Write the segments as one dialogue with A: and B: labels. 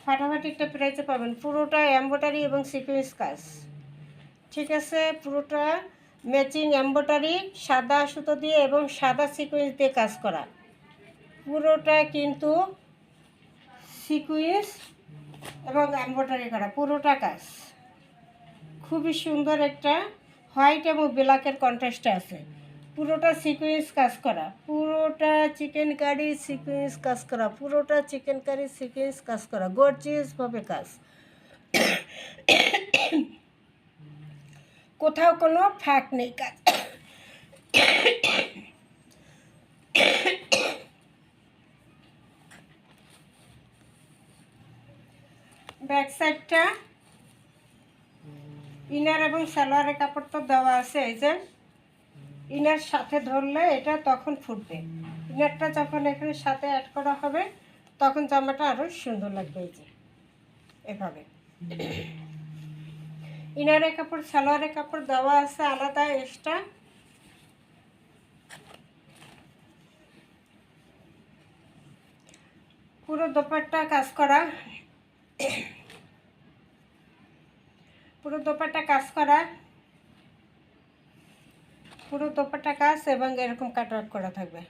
A: ফাটাফাটি একটা প্রাইসে পাবেন। পুরোটা এমব্রয়ডারি এবং সিকোয়েন্স কাজ, ঠিক আছে। পুরোটা ম্যাচিং এমব্রয়ডারি সাদা সুতো দিয়ে এবং সাদা সিকোয়েন্স দিয়ে কাজ করা। পুরোটা কিন্তু সিকোয়েন্স এবং এমব্রয়ডারি করা, পুরোটা কাজ খুবই সুন্দর। একটা হোয়াইট এবং ব্ল্যাকের কন্ট্রাস্টে আছে। পুরোটা সিকোয়েন্স কাজ করা, পুরোটা চিকেন কারি সিকোয়েন্স কাজ করা, পুরোটা চিকেন কারি সিকোয়েন্স কাজ করা, গর্জিয়াসভাবে কাজ, কোথাও কোনো ফাঁক নেই কাজ। ব্যাক সাইডটা ইনার এবং সালোয়ারের কাপড় তো দেওয়া আছে, এই যে ইনার সাথে ধরলে এটা তখন ফুটবে। ইনারটা যখন এখানে সাথে অ্যাড করা হবে তখন জামাটা আরও সুন্দর লাগবে। এই যে এভাবে ইনারের কাপড় সালোয়ারের কাপড় দেওয়া আছে আলাদা এক্সট্রা। পুরো দোপাট্টা কাজ করা, পুরো দোপাট্টা কাজ করা, পুরো দোপাট্টা কাজ এবং এরকম কাটওয়ার্ক করা থাকবে।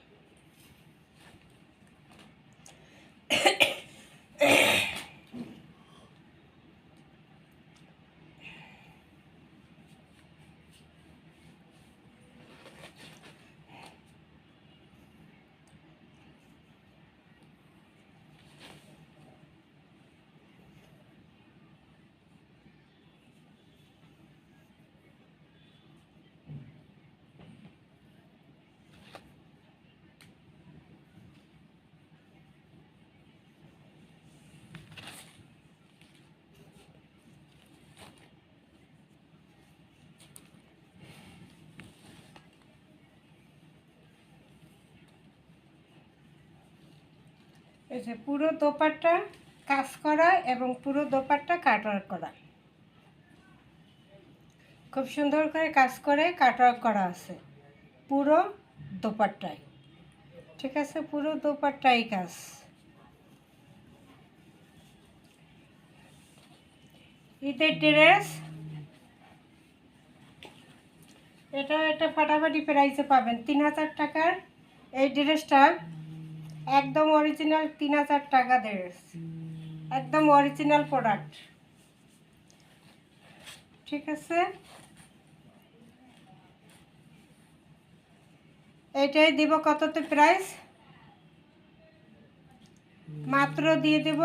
A: এই যে পুরো দোপাট্টা কাজ করা এবং পুরো দোপাট্টা কাটওয়ার্ক করা, খুব সুন্দর করে কাজ করে কাটওয়ার্ক করা আছে পুরো দোপাট্টায়, ঠিক আছে। পুরো দোপাট্টাই কাজ। ঈদের ড্রেস এটা একটা ফাটাফাটি প্রাইসে পাবেন 3000 টাকার এই ড্রেসটা, একদম অরিজিনাল 3000 টাকা ড্রেস, একদম অরিজিনাল প্রোডাক্ট, ঠিক আছে। এইটাই দিব কততে প্রাইস, মাত্র দিয়ে দেব